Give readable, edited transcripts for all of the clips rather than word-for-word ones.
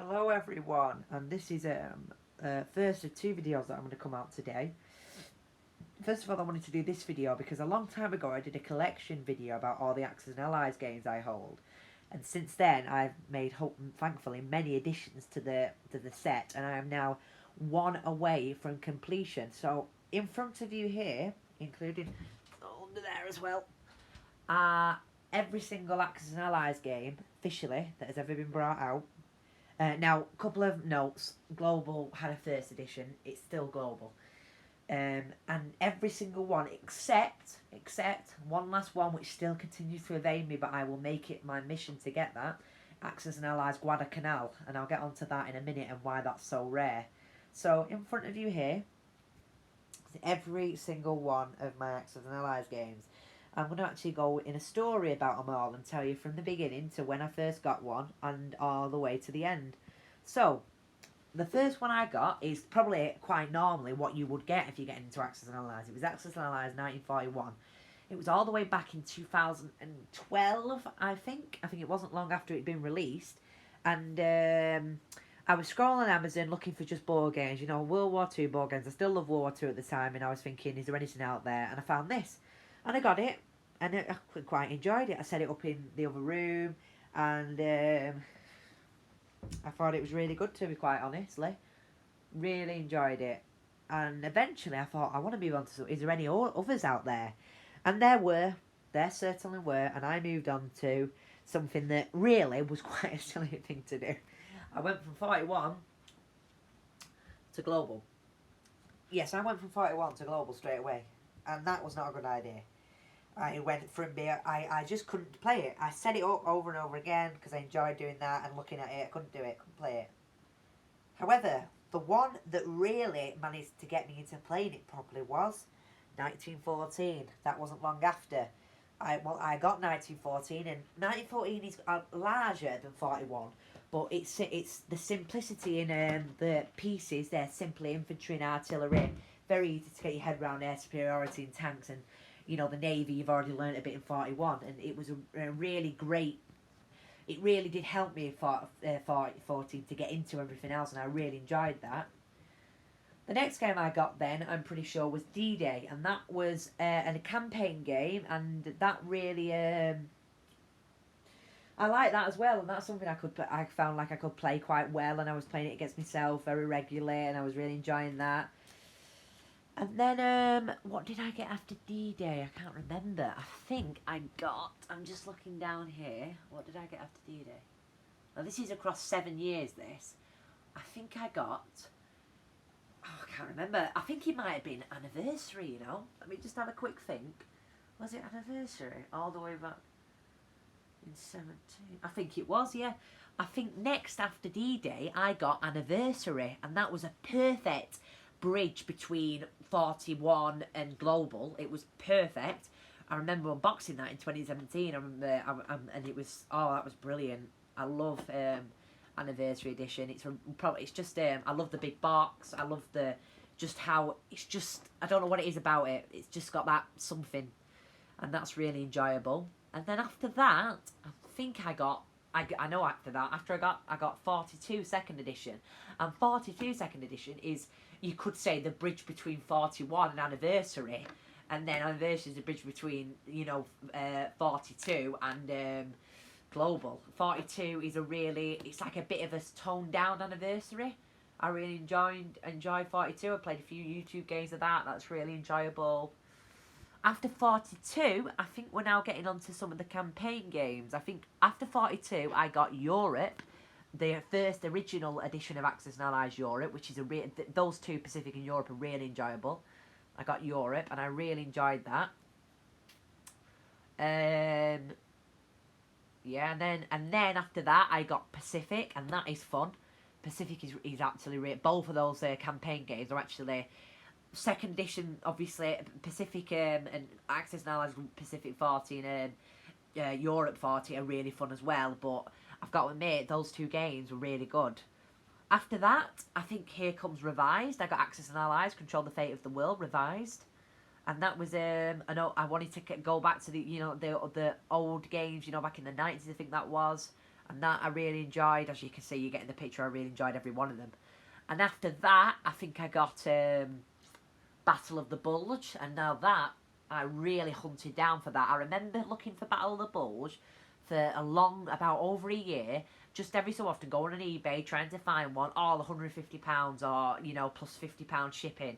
Hello everyone, and this is first of two videos that I'm going to come out today. First of all, I wanted to do this video because a long time ago I did a collection video about all the Axis and Allies games I hold, and since then I've made, thankfully, many additions to the set, and I am now one away from completion. So in front of you here, including under there as well, are every single Axis and Allies game officially that has ever been brought out. Now, a couple of notes. Global had a first edition. It's still global. And every single one, except one last one, which still continues to evade me, but I will make it my mission to get that. Axis and Allies Guadalcanal, and I'll get onto that in a minute and why that's so rare. So, in front of you here, every single one of my Axis and Allies games. I'm going to actually go in a story about them all and tell you from the beginning to when I first got one and all the way to the end. So, the first one I got is probably quite normally what you would get if you get into Axis and Allies. It was Axis and Allies 1941. It was all the way back in 2012, I think. I think it wasn't long after it'd been released. And I was scrolling Amazon looking for just board games, World War II board games. I still love World War II at the time, and I was thinking, is there anything out there? And I found this. And I got it, and I quite enjoyed it. I set it up in the other room, and I thought it was really good, to be quite honestly. Really enjoyed it. And eventually I thought, I want to move on to, is there any others out there? And there certainly were, and I moved on to something that really was quite a silly thing to do. I went from 41 to global. Yes, I went from 41 to global straight away, and that was not a good idea. I went from there, I just couldn't play it. I set it up over and over again because I enjoyed doing that and looking at it. I couldn't do it, couldn't play it. However, the one that really managed to get me into playing it properly was 1914. That wasn't long after. I got 1914, and 1914 is larger than 41, but it's the simplicity in the pieces. They're simply infantry and artillery. Very easy to get your head around air superiority in tanks, and the Navy, you've already learned a bit in 41, and it was a really great, it really did help me in 14 to get into everything else, and I really enjoyed that. The next game I got then, I'm pretty sure, was D-Day, and that was a campaign game, and that really, I like that as well, and that's something I found like I could play quite well, and I was playing it against myself very regularly, and I was really enjoying that. And then, what did I get after D-Day? I can't remember. I think I got, I'm just looking down here. What did I get after D-Day? Well, this is across 7 years, this. I think I got, I can't remember. I think it might have been Anniversary, Let me just have a quick think. Was it Anniversary? All the way back in 17? I think it was, yeah. I think next after D-Day, I got Anniversary, and that was a perfect bridge between 41 and global. It was perfect. I remember unboxing that in 2017. I remember, and it was, that was brilliant. I love Anniversary Edition. It's just I love the big box. I love how it's just, I don't know what it is about it. It's just got that something, and that's really enjoyable. And then after that, I think I know after that, I got 42 second edition, and 42 second edition is, you could say, the bridge between 41 and Anniversary, and then Anniversary is the bridge between 42 and global. 42 is it's like a bit of a toned down Anniversary. I really enjoyed 42. I played a few YouTube games of that. That's really enjoyable. After 42, I think we're now getting on to some of the campaign games. I think after 42, I got Europe, the first original edition of Axis and Allies Europe, which is those two, Pacific and Europe, are really enjoyable. I got Europe, and I really enjoyed that. Yeah, and then after that, I got Pacific, and that is fun. Pacific is actually both of those campaign games are actually second edition. Obviously, Pacific and Axis and Allies Pacific 40 and Europe 40 are really fun as well. But I've got to admit, those two games were really good. After that, I think Here Comes Revised. I got Axis and Allies Control the Fate of the World Revised, and that was I know I wanted to go back to the the old games, back in the 90s. I think that was. And that I really enjoyed. As you can see, you get in the picture, I really enjoyed every one of them. And after that, I think I got Battle of the Bulge. And now that, I really hunted down for that. I remember looking for Battle of the Bulge for about over a year. Just every so often going on eBay, trying to find one, all £150 or, you know, plus £50 shipping.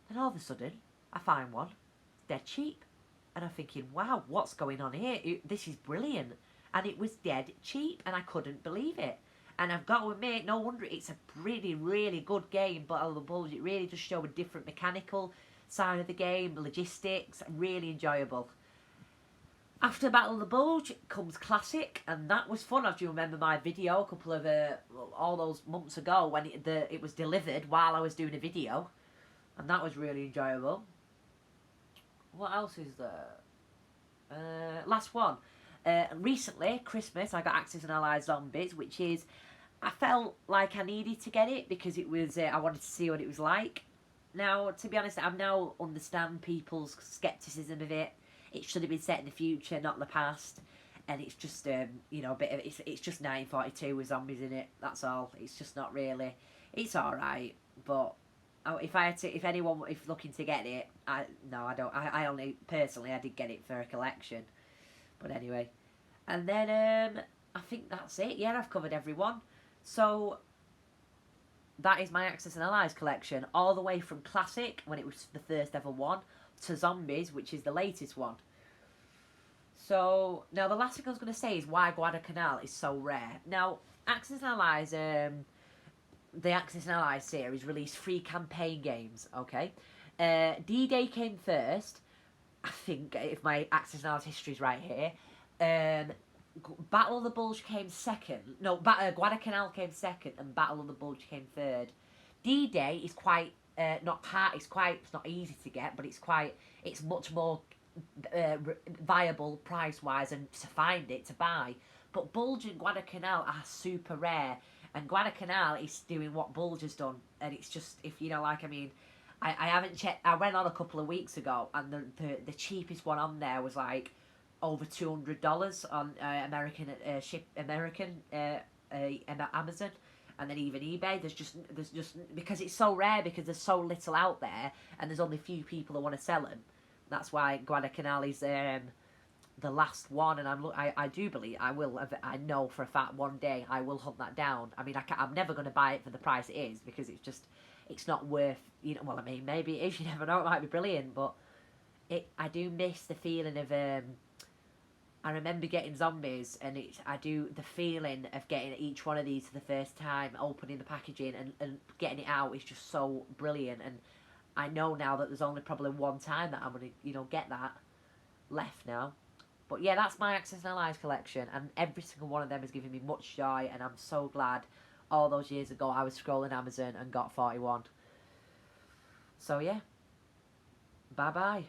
And all of a sudden, I find one, dead cheap. And I'm thinking, wow, what's going on here? This is brilliant. And it was dead cheap, and I couldn't believe it. And I've got to admit, no wonder it's a really, really good game, Battle of the Bulge. It really does show a different mechanical side of the game, logistics, really enjoyable. After Battle of the Bulge comes Classic, and that was fun. As you remember my video a couple of, all those months ago when it was delivered while I was doing a video. And that was really enjoyable. What else is there? Last one. Recently, Christmas, I got Axis and Allies Zombies, which is... I felt like I needed to get it because it was... I wanted to see what it was like. Now, to be honest, I now understand people's scepticism of it. It should have been set in the future, not the past. And it's just, you know, a bit of... It's just 1942 with zombies in it, that's all. It's just not really... It's alright, but... if anyone is looking to get it, no, I don't. I only, personally, I did get it for a collection. But anyway. And then, I think that's it. Yeah, I've covered everyone. So, that is my Axis and Allies collection. All the way from Classic, when it was the first ever one, to Zombies, which is the latest one. So, now the last thing I was going to say is why Guadalcanal is so rare. Now, Axis and Allies, the Axis and Allies series released 3 campaign games, okay? D-Day came first, I think, if my Axis and Allies history is right here. Battle of the Bulge came second. No, Guadalcanal came second, and Battle of the Bulge came third. D-Day is quite, it's not easy to get, but it's much more viable price-wise and to find it, to buy. But Bulge and Guadalcanal are super rare. And Guadalcanal is doing what Bulge has done. And it's just, if you know, like, I mean, I haven't checked. I went on a couple of weeks ago, and the cheapest one on there was like over $200 on Amazon, and then even eBay. There's just because it's so rare, because there's so little out there, and there's only a few people that want to sell them. That's why Guadalcanal is the last one, and I do believe I know for a fact one day I will hunt that down. I mean, I'm never going to buy it for the price it is, because it's not worth, you know, well, I mean, maybe it is, you never know, it might be brilliant, but I do miss the feeling of, I remember getting Zombies, and the feeling of getting each one of these for the first time, opening the packaging and getting it out is just so brilliant. And I know now that there's only probably one time that I'm going to, you know, get that left now. But yeah, that's my Axis and Allies collection, and every single one of them has given me much joy, and I'm so glad all those years ago I was scrolling Amazon and got 41. So yeah, bye bye.